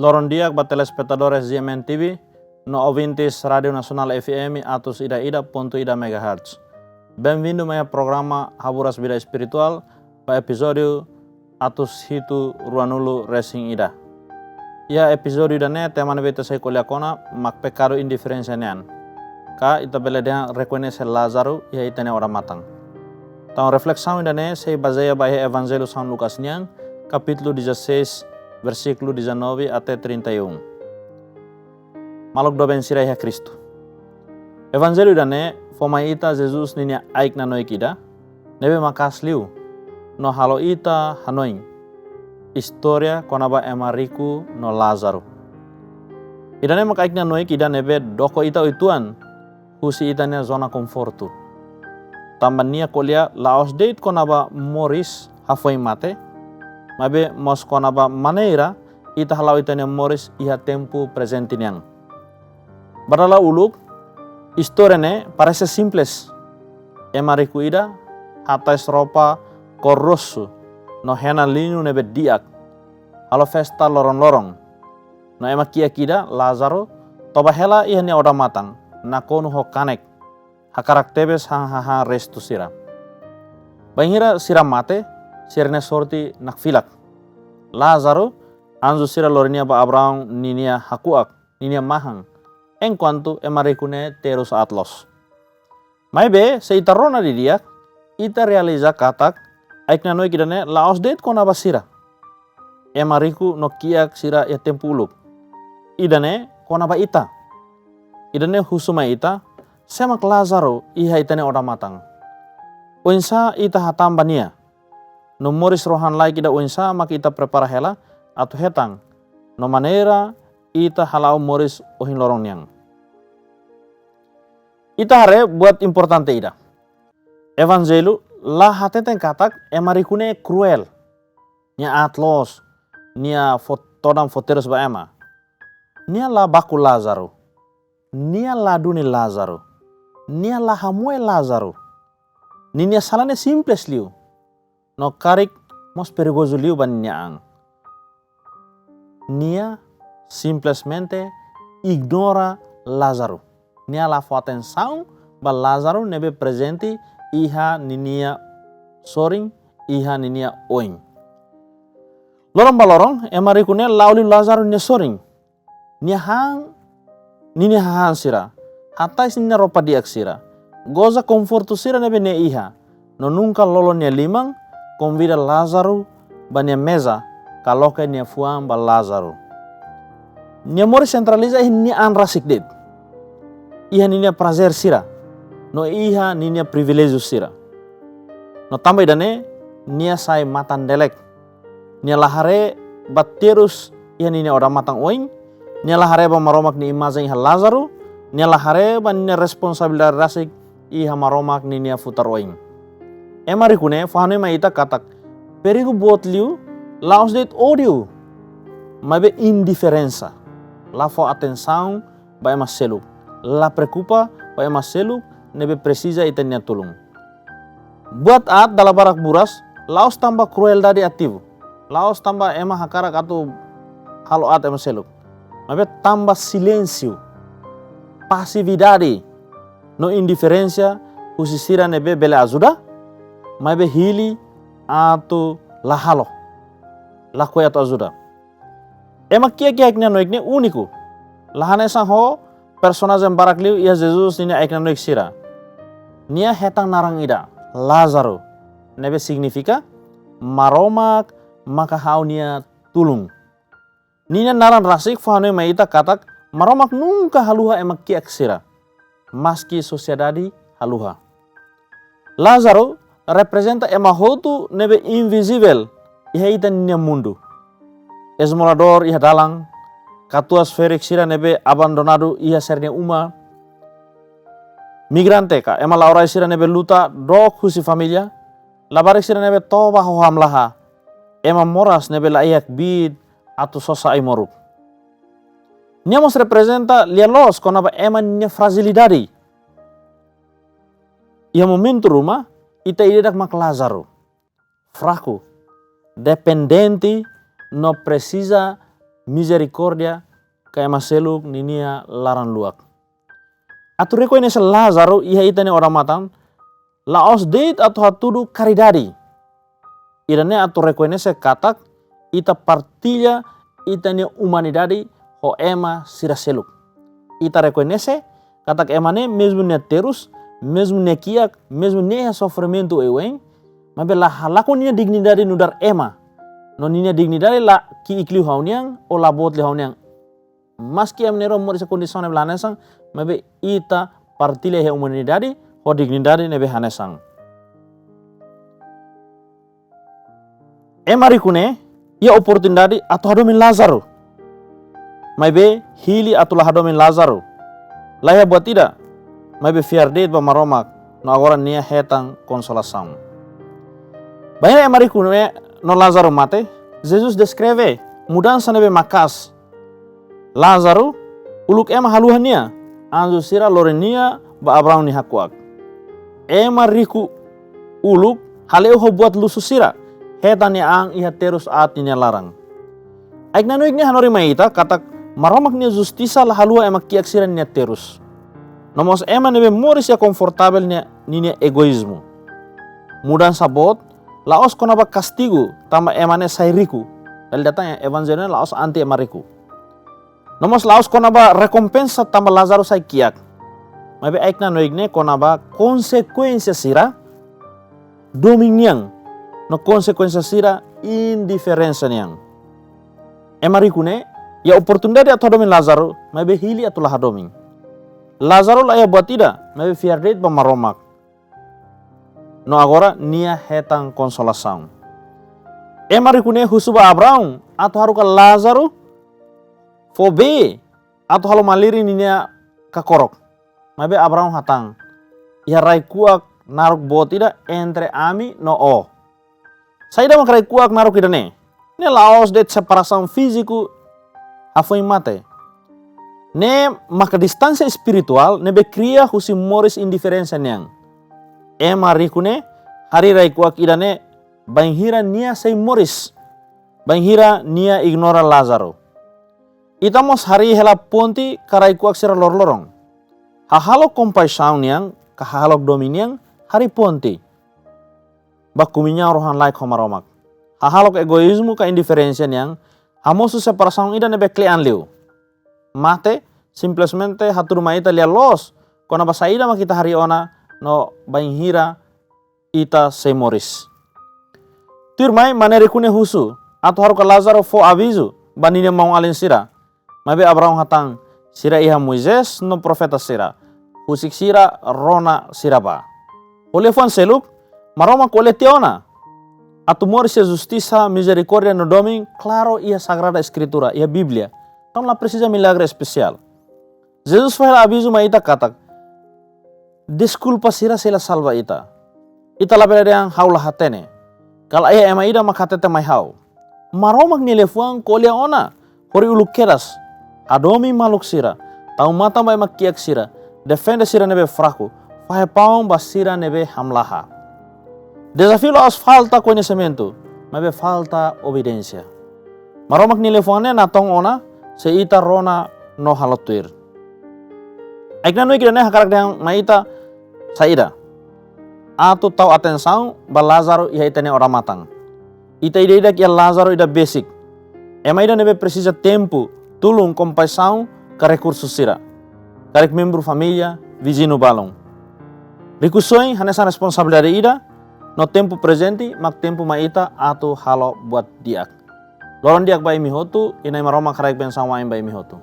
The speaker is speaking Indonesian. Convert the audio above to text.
Loron dia ba telespectadores GMN TV, no ouvintes Radio Nacional FM atus ida.ida MHz. Bem-vindo ao programa Haburas Vida Espiritual, para episódio atus hitu ruanulu racing ida. Ia episódio dane tema nebe sai koliakona mak pecado indiferensia nean. Ka ita bele dia reconhecer Lázaro ia itane ora matang. Então reflexão dane sei baseia ba Evangelho São Lucas niang, capítulo 16 versículo 19 até 31. Maluk do ben sirai ha Cristo. Evangelho dane foma ita Jesus ninya aik na noi kida, nebe makasliu no halo ita hanoing. Historia konaba emariku no Lazaro. Idane makaik na noi kida nebe doko ita ituan, husi itanya zona komfortu. Tambania kolia laos date konaba Morris hafoi mate, mabe mos konaba maneira ita halau itanya Morris iha tempo presente niang. Badala uluk, história ne parece simples. Emariku ida hatais ropa korrosu no hena linu nebe diak. Halo festa lorong-lorong. No ema kia kida Lazaro toba hela iha ni oda matang. Nakonu ho kanek. Hakarak tebes hang restu sira. Bangira sira mate, sirne sorti nakfilak. Lazaro anzu sira lorinia ba Abraham ninia hakuak, ninia mahang. Enquanto emarikune terus atlos. Maibe se itarona di dia, ita realiza katak, aikna noi kidane laos det kona basira. Emariku no kiak sira ya tempuluk. Idane kona ba ita. Idane husuma ita, semak Lazaro iha itane oda matang. Uinsa ita hatamba nia. No moris rohan lai kida uinsa mak ita prepara hela atau hetang. No manera ita halau moris ohin lorong niang. Ita hare buat importante ida. Evangelho la hateten katak emarikune cruel. Nia atlos, nia todam foteros ba ema. Nia la baku Lazaro. Nia la duni Lazaro. Nia la hamue Lazaro. Nia salane simples liu. No karik mos perigoso liu ban niang. Nia simplesmente ignora Lazaro. Nia la fo atenção ba Lazaro nebe presente iha ninia soring iha ninia oing. Lorong balorong emarikune lauli Lazaro nia soring. Nia hang ninia hang sira. Hatais ninia ropa diak sira. Goza conforto sira nebe ne iha. No nunca lolo nia limang convida Lazaro ba nia mesa kaloke nia fuang ba Lazaro. Nia mori centraliza nia anrasik det. Iha ninia prazer sira. No iha ninia privilégio sira. No tambah dane nia sai matan delek. Nia lahare baterus iha ninia ora matang oing. Nia lahare ba maromak ni imazeng iha Lazaro. Nia lahare ba ninia responsabilidade rasik iha maromak ni nia futar oing. Emarikune fahane ma ita katak perigo buat liu laos det odio. Mabe indiferença. La fo atenção ba ema seluk. La preocupa ba ema seluk nebe precisa itanya tulung. Buat at dalam barak buras, laos tambah crueldade ativo. Laos tambah ema hakarak atau halo at ema seluk. Mabe tambah silêncio. Passividade. No indiferensia husisira nebe bele ajuda. Mabe hili atau lahalo. Lakoi atau ajuda. Ema kia ikna noikne uniku. Lahane sang ho personagem barakliu ia Jesus ini ikna noik sira. Nia hetang narang ida. Lazaro. Nebe significa maromak maka hau nia tulung. Nia narang rasik fahane ma ita katak maromak nunca haluha ema kiak sira. Maski sociedade haluha. Lazaro representa ema hotu nebe invisible. Iha ita nia mundu. Esmolador iha dalang, katuas Felix sira nebe abandonado iha sernia uma. Migrante ka, ema laurai sira nebe luta dok husi familia, labarik sira nebe toba hoham laha, ema moras nebe laiak bid atau sosa ai moruk. Niamos representa lialos konaba ema nia fragilidade. Iha momento rumah, ita idak mak Lazaro. Fraco, dependente, não precisa misericordia ka ema seluk ninia laran luak. Atu reko ini Lazaro iha itane orang matang laos date atau hatudu karidadi. Irane atu reko ini katak ita partilha itane humanidade ho ema sira seluk. Ita reko ini katak emane mesmo ne terus, mesmo ne kiak, mesmo ne sofrimento ewen, mabe la halako nia dignidade nudar ema. No nia dignidade la ki ikliu hauniang o la bot li hauniang. Maski amnero mori sa kondisyon e blanesang, mabe ita partile he humanidade ho dignidade nebe hanesang. Emarikune ia oportunidade atau hadomin Lazaro. Mabe hili atau la hadomin Lazaro. Lahia buat tidak, mabe fiardet ba maromak no agora nia hetang consolação. Banyak emarikune no Lazaro mate, Jesus descreve mudança nebe makas. Lazaro uluk ema haluhania, anzu sira lorenia ba Abraham ni hakuak. Ema riku uluk haleu ho buat lusu sira, hetani ang iha terus atinya larang. Aik nanoik ni hanori maita katak maromak ni justisa la halua ema kiak sira ni terus. Nomos ema nebe moris ya confortável ni egoismo. Mudan sabot laos konaba castigo tama emane sairiku. Dal datanya evangelio laos anti emariku. Nomos laos konaba recompensa tama Lazaro sai kiak. Mabe aik nanoik ne konaba konsekuensia sira doming niang. No konsekuensia sira indiferensa niang. Emariku ne ya oportunidade atau domin Lazaro mabe hili atau lah doming. Lazaro la ya buat tidak, mabe fiardet ba maromak. No agora nia hetang consolação. Emariku ne husuba Abraham atau haruka Lazaro fobe atau halo maliri nia kakorok. Mabe Abraham hatang. Ya rai kuak naruk buat tidak entre ami no o. Saya dah makarai kuak naruk ida ne. Ne laos det separação físico afoi mate. Ne maka distância espiritual nebe cria husi moris indiferença niang. Ema rikune hari rai kuak ida ne banghira nia sei moris. Banghira nia ignora Lazaro. Itamos hari hela ponti karai kuak sira lorlorong. Hahalok compaixão niang kahalok dominiang hari ponti. Bakuminya rohan laik homaromak. Hahalok egoismo ka indiferensia niang hamosu separação ida nebe klean liu. Mate simplesmente hatur maita lia los kona basaida makita hari ona no banghira ita semoris. Tirmai maneri kune husu atau haruka Lazaro fo aviso banine mau alin sira. Mabe Abraham hatang sira iha Moises no profeta sira. Husik sira rona siraba. Oleh fon seluk maroma kole teona. Atu moris ya justiça, misericordia no doming, claro ia sagrada escritura, ia Biblia. Então lá precisa milagre especial. Jesus faz aviso ma ita katak. Desculpa sira sela salva ita. Ita la yang haula hatene. Kala ia ema ida makatete mai hau. Maromak ni lefuang kolia ona. Hori uluk keras. Adomi maluk sira. Tau mata mai makiak sira. Defende sira nebe fraco. Fahe paum basira nebe hamlaha. Desafio laos falta conhecimento. Mabe falta obediência. Maromak ni lefuangnya natong ona. Seita rona no halotuir. Aikna nui kira ne hakarak yang maita saida. Atu tau atenção ba Lazaro iha itane orang matang. Ita ida ida kia Lazaro ida basic. Ema ida nebe precisa tempo, tulung compaixão ka recursos sira. Karek membro família, vizinho balong. Rikusoi hanesa responsabilidade ida no tempo presente mak tempo maita atu halo buat diak. Loron diak bai mihotu, inai maroma karek bensang wain bai mihotu.